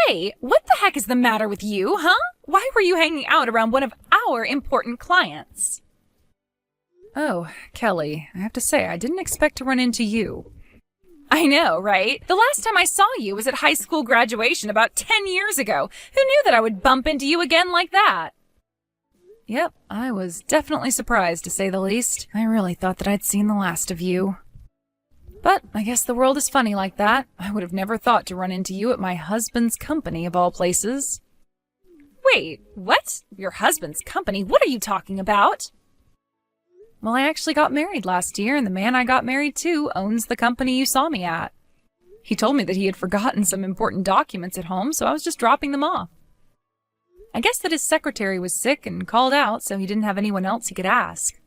Hey, what the heck is the matter with you, huh? Why were you hanging out around one of our important clients? Oh, Kelly, I have to say, I didn't expect to run into you. I know, right? The last time I saw you was at high school graduation about 10 years ago. Who knew that I would bump into you again like that? Yep, I was definitely surprised, to say the least. I really thought that I'd seen the last of you. But I guess the world is funny like that. I would have never thought to run into you at my husband's company, of all places. Wait, what? Your husband's company? What are you talking about? Well, I actually got married last year, and the man I got married to owns the company you saw me at. He told me that he had forgotten some important documents at home, so I was just dropping them off. I guess that his secretary was sick and called out, so he didn't have anyone else he could ask.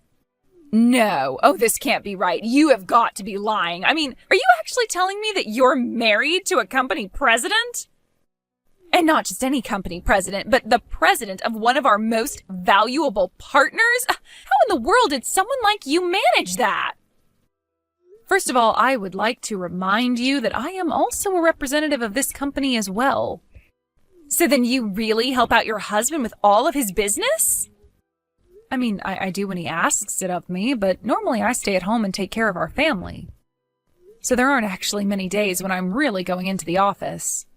No. Oh, this can't be right. You have got to be lying. I mean, are you actually telling me that you're married to a company president? And not just any company president, but the president of one of our most valuable partners? How in the world did someone like you manage that? First of all, I would like to remind you that I am also a representative of this company as well. So then you really help out your husband with all of his business? I mean, I do when he asks it of me, but normally I stay at home and take care of our family. So there aren't actually many days when I'm really going into the office.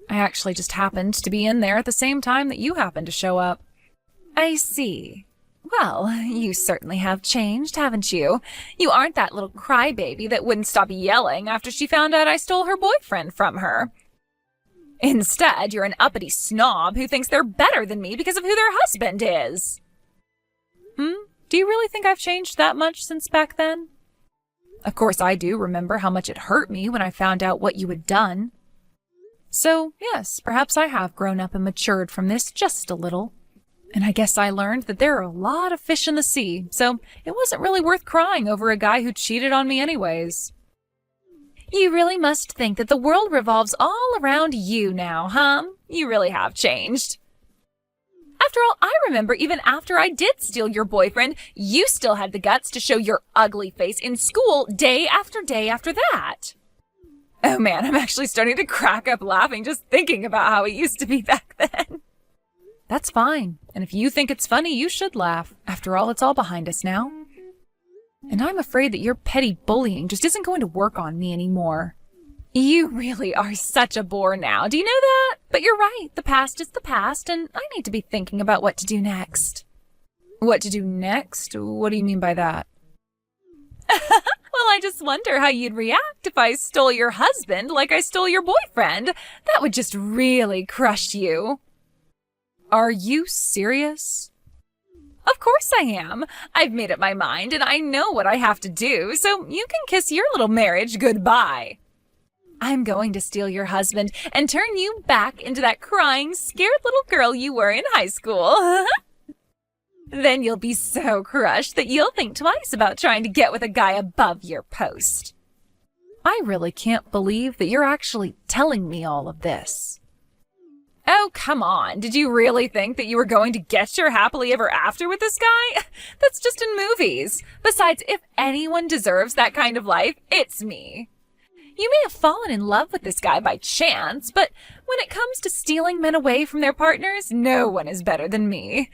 I actually just happened to be in there at the same time that you happened to show up. I see. Well, you certainly have changed, haven't you? You aren't that little crybaby that wouldn't stop yelling after she found out I stole her boyfriend from her. Instead, you're an uppity snob who thinks they're better than me because of who their husband is. Do you really think I've changed that much since back then? Of course, I do remember how much it hurt me when I found out what you had done. So, yes, perhaps I have grown up and matured from this just a little. And I guess I learned that there are a lot of fish in the sea, so it wasn't really worth crying over a guy who cheated on me anyways. You really must think that the world revolves all around you now, huh? You really have changed. After all, I remember even after I did steal your boyfriend, you still had the guts to show your ugly face in school day after day after that. Oh man, I'm actually starting to crack up laughing just thinking about how it used to be back then. That's fine. And if you think it's funny, you should laugh. After all, it's all behind us now. And I'm afraid that your petty bullying just isn't going to work on me anymore. You really are such a bore now. Do you know that? But you're right. The past is the past, and I need to be thinking about what to do next. What to do next? What do you mean by that? Well, I just wonder how you'd react if I stole your husband like I stole your boyfriend. That would just really crush you. Are you serious? Of course I am. I've made up my mind, and I know what I have to do, so you can kiss your little marriage goodbye. I'm going to steal your husband and turn you back into that crying, scared little girl you were in high school. Then you'll be so crushed that you'll think twice about trying to get with a guy above your post. I really can't believe that you're actually telling me all of this. Oh, come on. Did you really think that you were going to get your happily ever after with this guy? That's just in movies. Besides, if anyone deserves that kind of life, it's me. You may have fallen in love with this guy by chance, but when it comes to stealing men away from their partners, no one is better than me.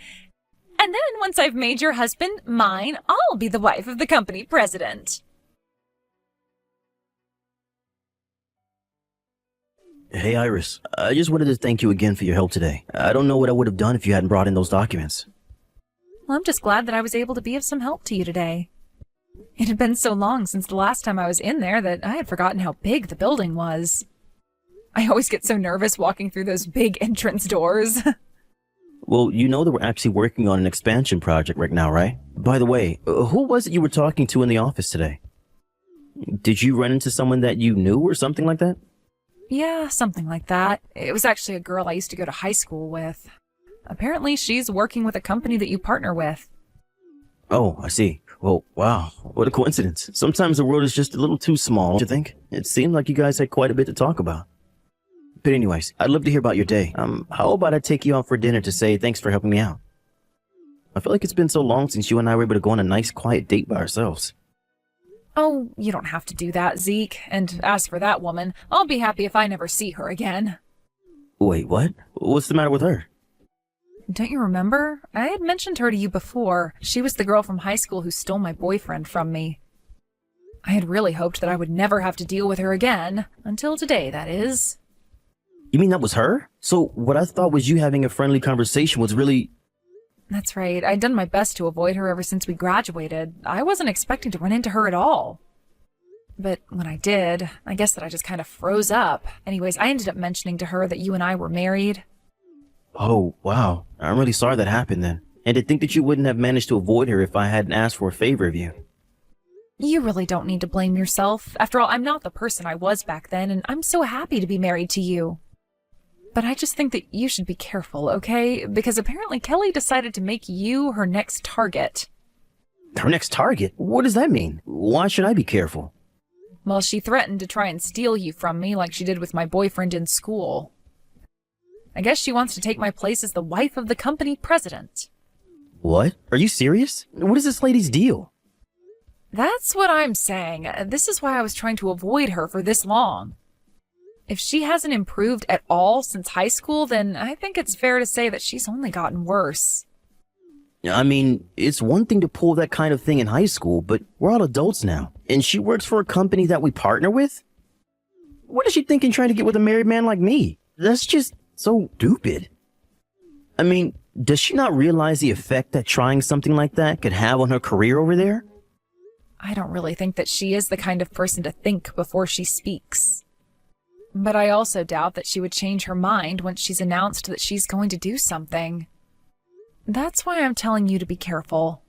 And then once I've made your husband mine, I'll be the wife of the company president. Hey, Iris. I just wanted to thank you again for your help today. I don't know what I would have done if you hadn't brought in those documents. Well, I'm just glad that I was able to be of some help to you today. It had been so long since the last time I was in there that I had forgotten how big the building was. I always get so nervous walking through those big entrance doors. Well, you know that we're actually working on an expansion project right now, right? By the way, who was it you were talking to in the office today? Did you run into someone that you knew or something like that? Yeah, something like that. It was actually a girl I used to go to high school with. Apparently, she's working with a company that you partner with. Oh, I see. Well, wow, what a coincidence. Sometimes the world is just a little too small, don't you think? It seemed like you guys had quite a bit to talk about. But anyways, I'd love to hear about your day. How about I take you out for dinner to say thanks for helping me out? I feel like it's been so long since you and I were able to go on a nice, quiet date by ourselves. Oh, you don't have to do that, Zeke. And as for that woman, I'll be happy if I never see her again. Wait, what? What's the matter with her? Don't you remember? I had mentioned her to you before. She was the girl from high school who stole my boyfriend from me. I had really hoped that I would never have to deal with her again. Until today, that is. You mean that was her? So what I thought was you having a friendly conversation was really... That's right. I'd done my best to avoid her ever since we graduated. I wasn't expecting to run into her at all. But when I did, I guess that I just kind of froze up. Anyways, I ended up mentioning to her that you and I were married. Oh, wow. I'm really sorry that happened then. And to think that you wouldn't have managed to avoid her if I hadn't asked for a favor of you. You really don't need to blame yourself. After all, I'm not the person I was back then, and I'm so happy to be married to you. But I just think that you should be careful, okay? Because apparently Kelly decided to make you her next target. Her next target? What does that mean? Why should I be careful? Well, she threatened to try and steal you from me like she did with my boyfriend in school. I guess she wants to take my place as the wife of the company president. What? Are you serious? What is this lady's deal? That's what I'm saying. This is why I was trying to avoid her for this long. If she hasn't improved at all since high school, then I think it's fair to say that she's only gotten worse. I mean, it's one thing to pull that kind of thing in high school, but we're all adults now. And she works for a company that we partner with? What is she thinking trying to get with a married man like me? That's just so stupid. I mean, does she not realize the effect that trying something like that could have on her career over there? I don't really think that she is the kind of person to think before she speaks. But I also doubt that she would change her mind once she's announced that she's going to do something. That's why I'm telling you to be careful.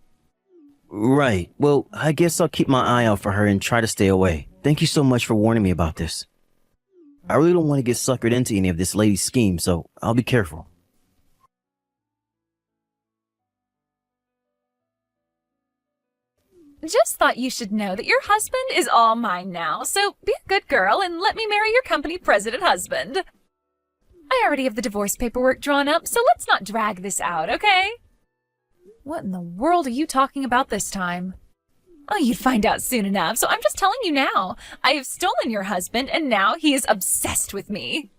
Right. Well, I guess I'll keep my eye out for her and try to stay away. Thank you so much for warning me about this. I really don't want to get suckered into any of this lady's scheme, so I'll be careful. Just thought you should know that your husband is all mine now, so be a good girl and let me marry your company president husband. I already have the divorce paperwork drawn up, so let's not drag this out, okay? What in the world are you talking about this time? Oh, you'd find out soon enough, so I'm just telling you now. I have stolen your husband, and now he is obsessed with me.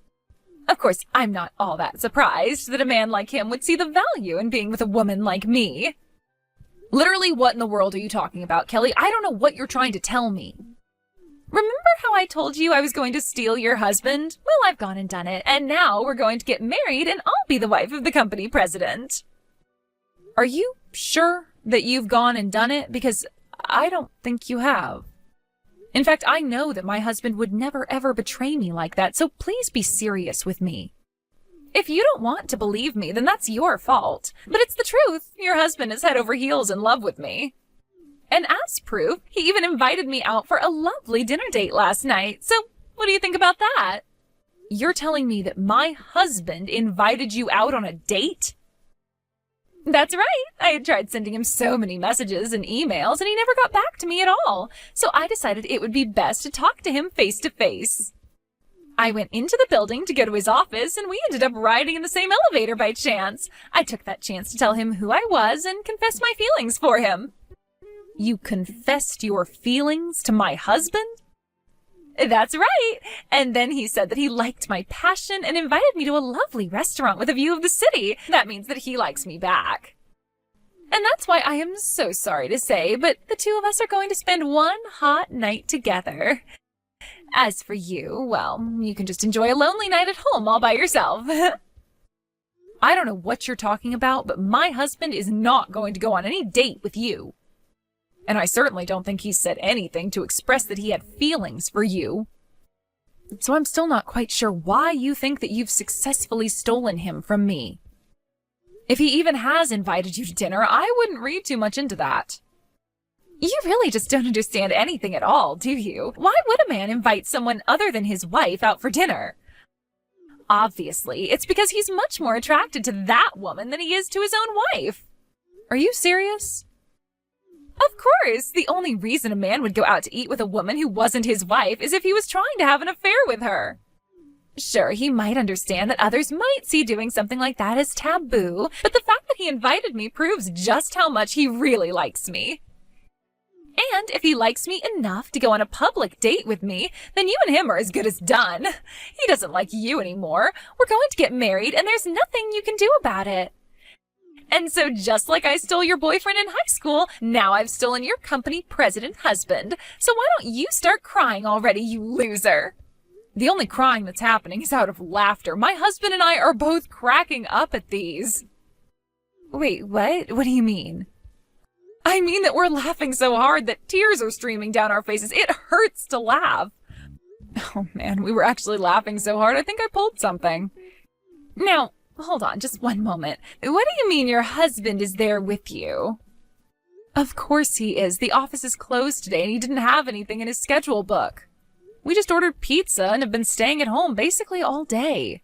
Of course, I'm not all that surprised that a man like him would see the value in being with a woman like me. Literally, what in the world are you talking about, Kelly? I don't know what you're trying to tell me. Remember how I told you I was going to steal your husband? Well, I've gone and done it, and now we're going to get married, and I'll be the wife of the company president. Are you sure that you've gone and done it? Because I don't think you have. In fact, I know that my husband would never ever betray me like that, so please be serious with me. If you don't want to believe me, then that's your fault. But it's the truth. Your husband is head over heels in love with me. And as proof, he even invited me out for a lovely dinner date last night. So what do you think about that? You're telling me that my husband invited you out on a date? That's right. I had tried sending him so many messages and emails, and he never got back to me at all. So I decided it would be best to talk to him face to face. I went into the building to go to his office, and we ended up riding in the same elevator by chance. I took that chance to tell him who I was and confess my feelings for him. You confessed your feelings to my husband? That's right. And then he said that he liked my passion and invited me to a lovely restaurant with a view of the city. That means that he likes me back. And that's why I am so sorry to say, but the two of us are going to spend one hot night together. As for you, well, you can just enjoy a lonely night at home all by yourself. I don't know what you're talking about, but my husband is not going to go on any date with you. And I certainly don't think he's said anything to express that he had feelings for you. So I'm still not quite sure why you think that you've successfully stolen him from me. If he even has invited you to dinner, I wouldn't read too much into that. You really just don't understand anything at all, do you? Why would a man invite someone other than his wife out for dinner? Obviously, it's because he's much more attracted to that woman than he is to his own wife. Are you serious? Of course, the only reason a man would go out to eat with a woman who wasn't his wife is if he was trying to have an affair with her. Sure, he might understand that others might see doing something like that as taboo, but the fact that he invited me proves just how much he really likes me. And if he likes me enough to go on a public date with me, then you and him are as good as done. He doesn't like you anymore. We're going to get married, and there's nothing you can do about it. And so just like I stole your boyfriend in high school, now I've stolen your company president husband. So why don't you start crying already, you loser? The only crying that's happening is out of laughter. My husband and I are both cracking up at these. Wait, what? What do you mean? I mean that we're laughing so hard that tears are streaming down our faces. It hurts to laugh. Oh man, we were actually laughing so hard I think I pulled something. Now, hold on just one moment. What do you mean your husband is there with you? Of course he is. The office is closed today and he didn't have anything in his schedule book. We just ordered pizza and have been staying at home basically all day.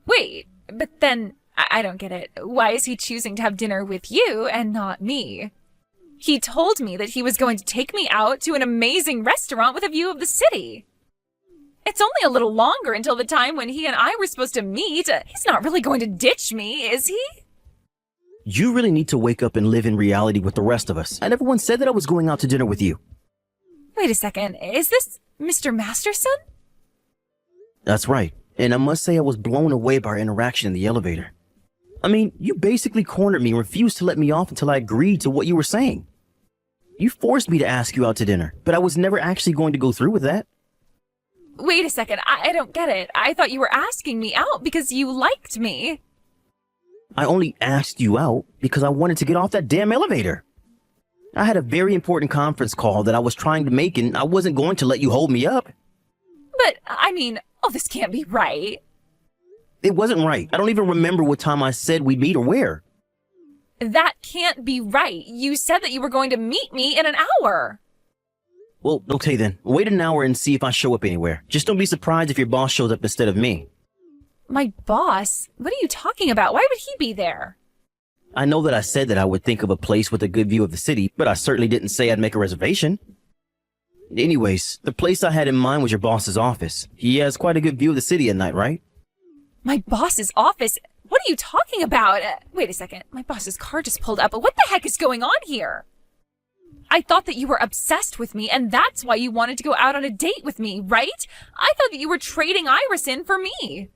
Wait, but then I don't get it. Why is he choosing to have dinner with you and not me? He told me that he was going to take me out to an amazing restaurant with a view of the city. It's only a little longer until the time when he and I were supposed to meet. He's not really going to ditch me, is he? You really need to wake up and live in reality with the rest of us. I never once said that I was going out to dinner with you. Wait a second. Is this Mr. Masterson? That's right. And I must say I was blown away by our interaction in the elevator. I mean, you basically cornered me and refused to let me off until I agreed to what you were saying. You forced me to ask you out to dinner, but I was never actually going to go through with that. Wait a second. I don't get it. I thought you were asking me out because you liked me. I only asked you out because I wanted to get off that damn elevator. I had a very important conference call that I was trying to make and I wasn't going to let you hold me up. But, I mean, this can't be right. It wasn't right. I don't even remember what time I said we'd meet or where. That can't be right. You said that you were going to meet me in an hour. Well, okay then. Wait an hour and see if I show up anywhere. Just don't be surprised if your boss shows up instead of me. My boss? What are you talking about? Why would he be there? I know that I said that I would think of a place with a good view of the city, but I certainly didn't say I'd make a reservation. Anyways, the place I had in mind was your boss's office. He has quite a good view of the city at night, right? My boss's office? What are you talking about? Wait a second. My boss's car just pulled up. What the heck is going on here? I thought that you were obsessed with me, and that's why you wanted to go out on a date with me, right? I thought that you were trading Iris in for me.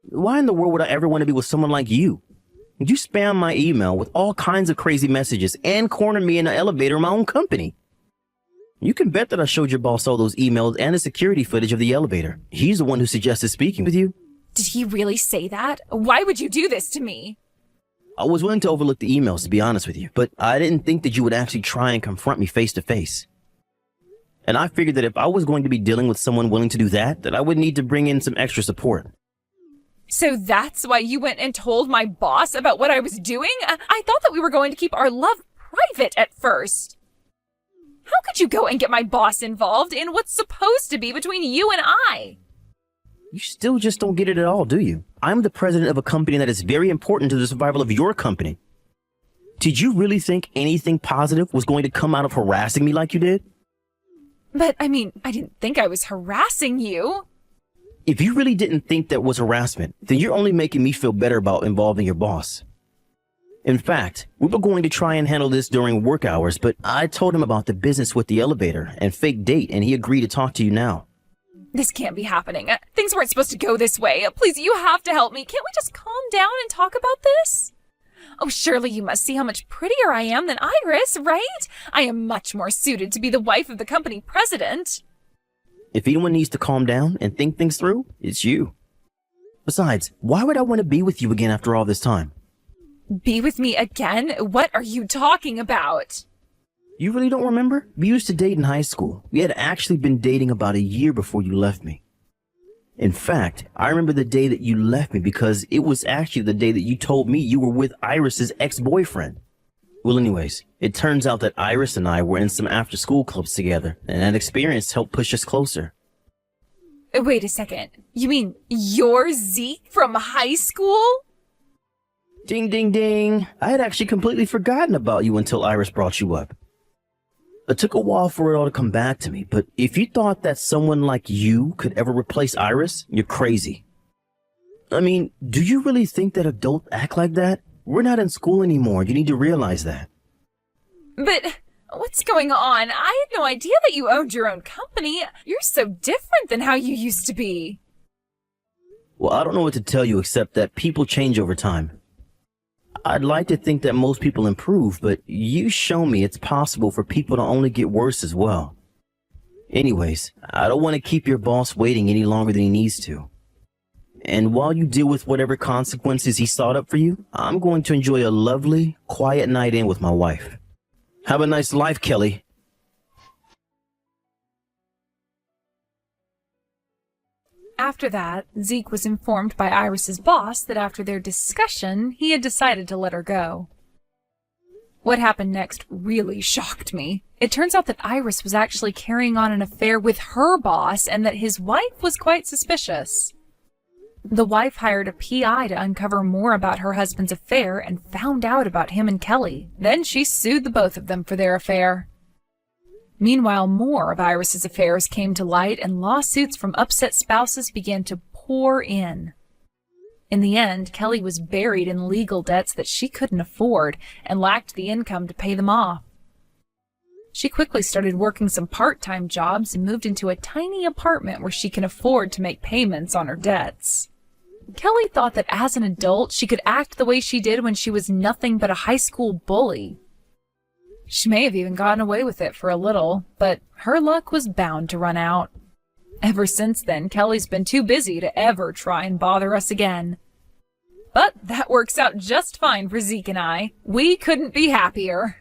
Why in the world would I ever want to be with someone like you? You spam my email with all kinds of crazy messages and corner me in an elevator in my own company. You can bet that I showed your boss all those emails and the security footage of the elevator. He's the one who suggested speaking with you. Did he really say that? Why would you do this to me? I was willing to overlook the emails, to be honest with you, but I didn't think that you would actually try and confront me face to face. And I figured that if I was going to be dealing with someone willing to do that I would need to bring in some extra support. So that's why you went and told my boss about what I was doing? I thought that we were going to keep our love private at first. How could you go and get my boss involved in what's supposed to be between you and I? You still just don't get it at all, do you? I'm the president of a company that is very important to the survival of your company. Did you really think anything positive was going to come out of harassing me like you did? But, I mean, I didn't think I was harassing you. If you really didn't think that was harassment, then you're only making me feel better about involving your boss. In fact, we were going to try and handle this during work hours, but I told him about the business with the elevator and fake date, and he agreed to talk to you now. This can't be happening. Things weren't supposed to go this way. Please, you have to help me. Can't we just calm down and talk about this? Oh, surely you must see how much prettier I am than Iris, right? I am much more suited to be the wife of the company president. If anyone needs to calm down and think things through, it's you. Besides, why would I want to be with you again after all this time? Be with me again? What are you talking about? You really don't remember? We used to date in high school. We had actually been dating about a year before you left me. In fact, I remember the day that you left me because it was actually the day that you told me you were with Iris's ex-boyfriend. Well, anyways, it turns out that Iris and I were in some after-school clubs together, and that experience helped push us closer. Wait a second. You mean you're Zeke from high school? Ding, ding, ding. I had actually completely forgotten about you until Iris brought you up. It took a while for it all to come back to me, but if you thought that someone like you could ever replace Iris, you're crazy. I mean, do you really think that adults act like that? We're not in school anymore. You need to realize that. But what What's going on? I had no idea that you owned your own company. You're so different than how you used to be. Well, I don't know what to tell you except that people change over time. I'd like to think that most people improve, but you show me it's possible for people to only get worse as well. Anyways, I don't want to keep your boss waiting any longer than he needs to. And while you deal with whatever consequences he's thought up for you, I'm going to enjoy a lovely, quiet night in with my wife. Have a nice life, Kelly. After that, Zeke was informed by Iris's boss that after their discussion, he had decided to let her go. What happened next really shocked me. It turns out that Iris was actually carrying on an affair with her boss and that his wife was quite suspicious. The wife hired a PI to uncover more about her husband's affair and found out about him and Kelly. Then she sued the both of them for their affair. Meanwhile, more of Iris's affairs came to light and lawsuits from upset spouses began to pour in. In the end, Kelly was buried in legal debts that she couldn't afford and lacked the income to pay them off. She quickly started working some part-time jobs and moved into a tiny apartment where she can afford to make payments on her debts. Kelly thought that as an adult, she could act the way she did when she was nothing but a high school bully. She may have even gotten away with it for a little, but her luck was bound to run out. Ever since then, Kelly's been too busy to ever try and bother us again. But that works out just fine for Zeke and I. We couldn't be happier.